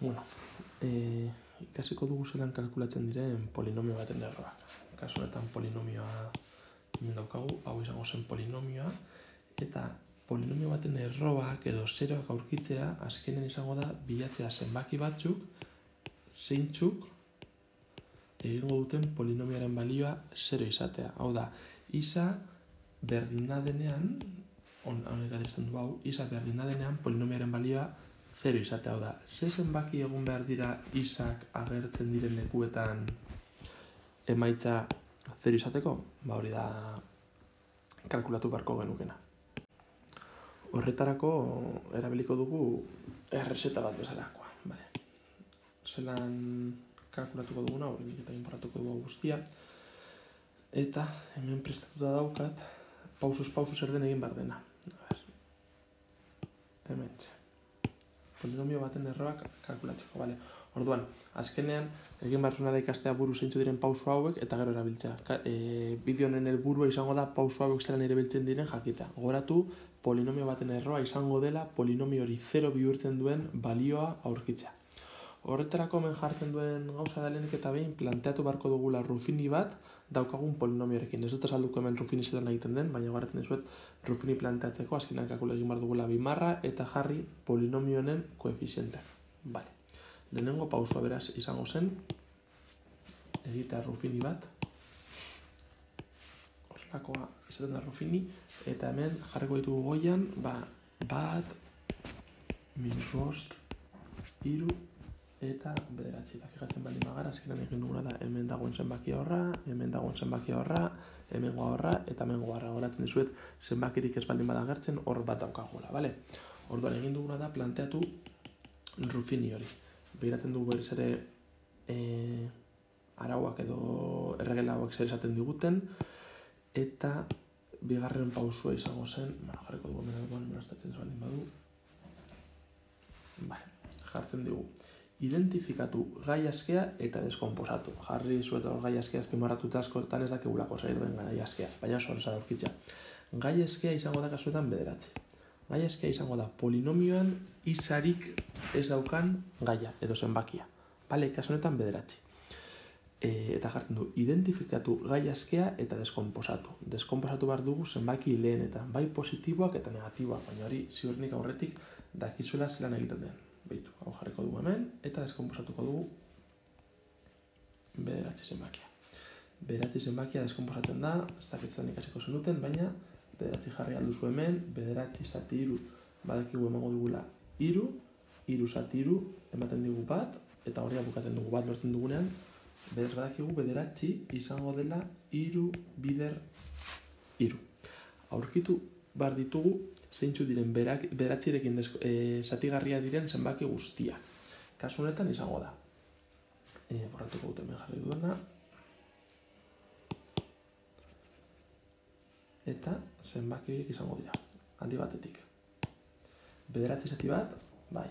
Bueno, ikasiko dugu zelan kalkulatzen diren polinomio baten erroak. Kasu honetan polinomioa hemen daukagu, hau izango zen polinomioa, eta polinomio baten erroak edo zeroak aurkitzea azkenen izango da bilatzea zenbaki batzuk, zeintzuk egingo duten polinomioaren balioa zero izatea. Hau da, isa berdina denean, honek adierazten du hau, isa berdina denean polinomioaren balioa zero izatea. Hau da, ze zenbaki egon behar dira isak agertzen diren lekuetan emaitza zero izateko? Ba hori da kalkulatu beharko genukena. Horretarako erabiliko dugu errezeta bat bezalakoa. Vale. Zelan kalkulatuko duguna, hori eta inportatuko dugu guztia. Eta hemen prestatuta daukat, pausuz zer den egin behar dena. Hemen polinomio baten erroak kalkulatzeko, bale. Orduan, azkenean, egin behar zuna da ikastea buru zeintzu diren pauso hauek eta gero erabiltzea. Bideo honen helburua izango da pauso hauek zelan erabiltzen diren jakita. Gogoratu, polinomio baten erroa izango dela polinomio hori 0 bihurtzen duen balioa aurkitzea. Horretarako hemen jartzen duen gauza da lehenik eta behin planteatu beharko dugula Ruffini bat daukagun polinomioarekin. Ez dut azalduko hemen Ruffini zelan egiten den, baina garatzen dizuet Ruffini planteatzeko azkenean kalkula egin behar dugula bimarra eta jarri polinomio honen koefizienteak. Vale. Lehenengo pausua beraz izango zen egitea Ruffini bat. Horrelakoa izaten da Ruffini eta hemen jarriko ditugu goian, bat, -5, 3 eta 9. Eta fijatzen baldin bagara, azkenan egin duguna da hemen dagoen zenbaki horra, hemen dagoen zenbaki horra, hemen horra eta hemen horra. Horatzen dizuet zenbakirik ez baldin bada agertzen hor bat daukagula, bale? Orduan egin duguna da planteatu Ruffini hori. Begiratzen dugu berriz ere arauak edo erregela hauek zer esaten diguten eta bigarren pausua izango zen, jarriko dugu hemen astatzen baldin badu. Vale, jartzen dugu. Identifikatu gai askea eta deskomposatu. Jarri dizuet hor gai askea azpimarratuta askotan ez dakigulako zer den gai askea, baina oso horreza aurkitza. Gai askea izango da kasuetan 9. Gai askea izango da polinomioan isarik ez daukan gaia edo zenbakia. Bale, kasu honetan 9. Eta jartzen du, identifikatu gai askea eta deskomposatu. Deskomposatu behar dugu zenbaki lehenetan, bai positiboak eta negatiboak, baina hori ziurrenik aurretik dakizuela zelan egiten den. Beitu, hau jarriko dugu hemen, eta deskomposatuko dugu 9 zenbakia. 9 zenbakia deskomposatzen da, ez dakitzen ikasiko zenuten, baina 9 jarri alduzu hemen, 9 zati 3 badakigu emango digula 3, 3 zati 3 ematen digu bat, eta hori bukatzen dugu bat lortzen dugunean, beraz badakigu 9 izango dela 3 bider 3. Aurkitu behar ditugu zeintzu diren beratzirekin zatigarria diren zenbaki guztiak. Kasu honetan izango da. Borratuko dut hemen jarri duena. Eta zenbaki horiek izango dira. Aldi batetik. 9 zati bat, bai.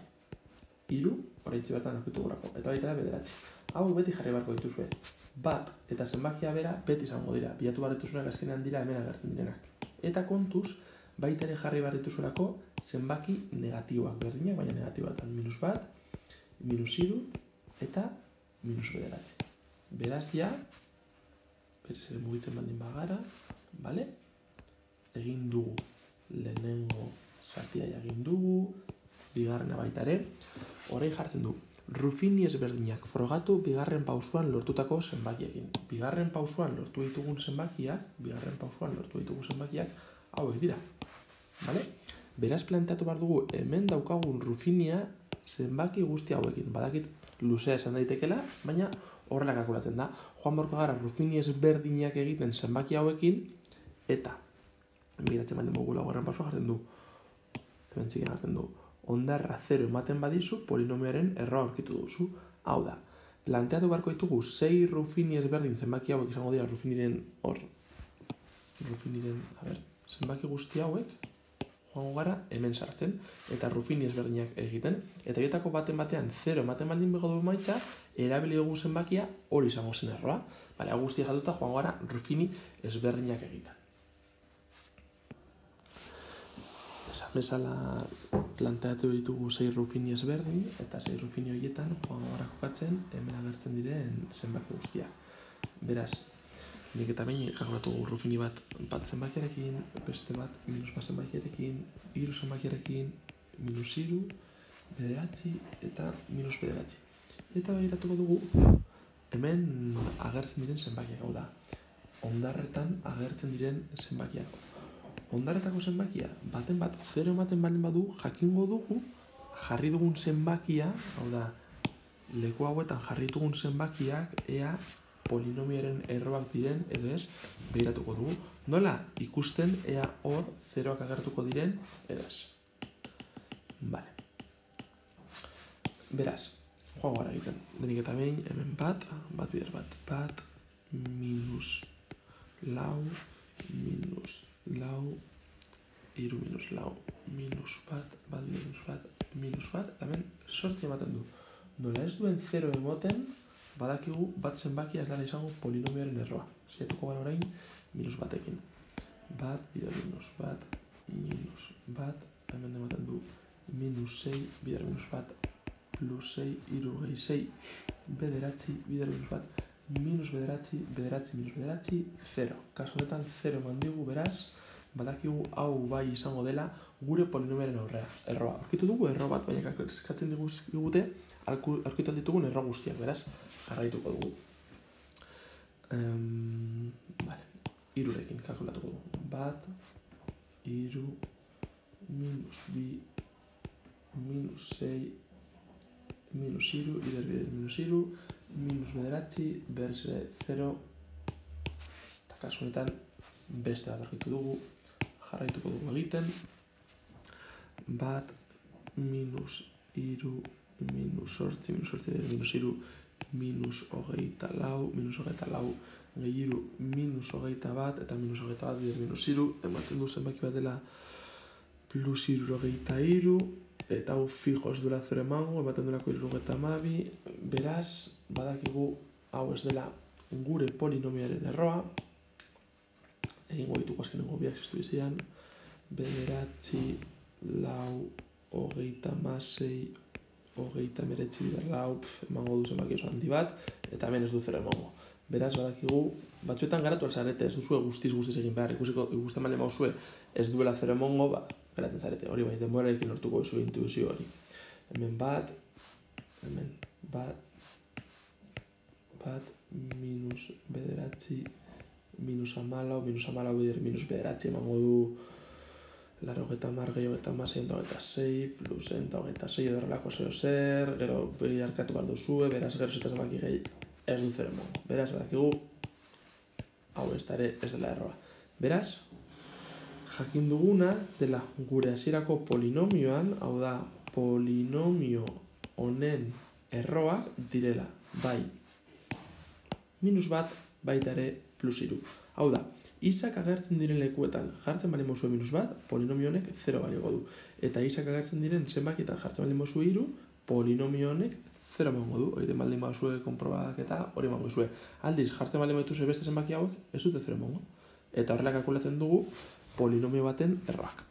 3, horreitzi bertan aurkitu gurako. Eta baita ere 9. Hau beti jarri beharko dituzue. Bat eta zenbakia bera beti izango dira. Bilatu behar dituzunak azkenean dira hemen agertzen direnak. Eta kontuz, baita ere jarri behar dituzulako zenbaki negatiboak berdinak, baina negatiboak -1, -3 eta -9. Beraz ja, berez ere mugitzen baldin bagara, bale? Egin dugu lehenengo zatia egin dugu, bigarrena baita ere, orain jartzen du, Ruffini ezberdinak frogatu bigarren pausuan lortutako zenbakiekin. Bigarren pausuan lortu ditugun zenbakiak, hauek dira. Vale? Beraz planteatu behar dugu hemen daukagun Ruffinia zenbaki guzti hauekin. Badakit luzea esan daitekela, baina horrela kalkulatzen da. Joan borko gara Ruffini ezberdinak egiten zenbaki hauekin eta biratzen baldin mogula horren pasua jartzen du. Hemen txiken jartzen du. Ondarra 0 ematen badizu, polinomioaren erroa aurkitu duzu. Hau da, planteatu beharko ditugu 6 Ruffini ezberdin zenbaki hauek izango dira Ruffiniren zenbaki guzti hauek joango gara hemen sartzen eta Ruffini ezberdinak egiten. Eta horietako batean 0 ematen baldin bego du emaitza, erabili dugu zenbakia hori izango zen erroa. Bale, hau guztia salduta joango gara Ruffini ezberdinak egiten. esan bezala planteatu ditugu 6 rufini ezberdin, eta 6 rufini horietan joango gara kokatzen hemen agertzen diren zenbaki guztiak. Beraz, nik eta behin kalkulatu rufini bat zenbakiarekin, beste bat minus bat zenbakiarekin, hiru zenbakiarekin, minus hiru, bederatzi eta minus bederatzi. Eta begiratuko dugu hemen agertzen diren zenbakiak, hau da, hondarretan agertzen diren zenbakiak. Hondarretako zenbakia, baten bat 0 ematen baldin badu, jakingo dugu jarri dugun zenbakia, hau da, leku hauetan jarri dugun zenbakiak ea polinomioaren erroak diren edo ez, begiratuko dugu. Nola ikusten ea hor 0ak agertuko diren edo ez. Vale. Beraz, joango gara egiten. Denik eta behin, hemen bat bider bat, minus lau, hiru minus lau, minus bat, minus bat, eta hemen sortzi ematen du. Nola ez duen 0 emoten, badakigu bat zenbakia ez dela izango polinomioaren erroa. Zaiatuko gara orain, minus batekin. Bat, bider minus bat, hemen ematen du minus 6, bider minus bat, plus 6, hiru gehi 6, bederatzi, bider minus bat, minus bederatzi, minus bederatzi, 0. Kasu honetan 0 eman digu, beraz, badakigu hau bai izango dela gure polinomioaren erroa. Aurkitu dugu erro bat, baina eskatzen digute aurkitu ditugun erro guztiak, beraz, jarraituko dugu. Hirurekin kalkulatuko dugu. Bat, hiru, minus bi, minus 6, minus hiru, minus hiru, minus bederatzi, berriz ere 0, eta kasu honetan beste bat aurkitu dugu, jarraituko dugu egiten. Bat, minus hiru, minus sortzi, minus hiru, minus hogeita lau, gehi hiru, minus hogeita bat, eta minus hogeita bat bider minus hiru, ematen du zenbaki bat dela plus hirurogeita hiru, eta hau fijo ez duela 0 emango, ematen duelako hirurogeita hamabi, beraz, badakigu hau ez dela gure polinomioaren erroa, egingo dituko azkenengo biak zestu izan, bederatzi, lau, hogeita hamasei, hogeita hemeretzi bider lau, emango du zenbaki oso handi bat, eta hemen ez du 0 emango. Beraz, badakigu, batzuetan garatu alzarete, ez duzue guztiz egin behar, ikusten baldin bauzue ez duela 0 emango, geratzen zarete, hori bai, denborarekin lortuko zu intuizio hori. Hemen bat, minus bederatzi, minus hamalau bider minus bederatzi emango du laurogeita hamar gehi hogeita hamasei, hogeita sei, plus hogeita sei edo horrelako zer, gero begiarkatu behar duzue, beraz gero zeta zenbaki gehi ez du 0 emango. Beraz, badakigu, hau ez da ere ez dela erroa. Beraz, jakin duguna dela gure hasierako polinomioan, hau da, polinomio honen erroak direla, bai minus bat, baita ere plus hiru. Hau da, izak agertzen diren lekuetan jartzen baldin bauzue minus bat, polinomio honek 0 balioko du. Eta izak agertzen diren zenbakietan jartzen baldin bauzue hiru, polinomio honek 0 emango du. Egiten baldin bauzue konprobak eta hori emango zue. Aldiz, jartzen baldin bauzue beste zenbaki hauek, ez dute 0 emango. Eta horrela kalkulatzen dugu polinomio baten erroak.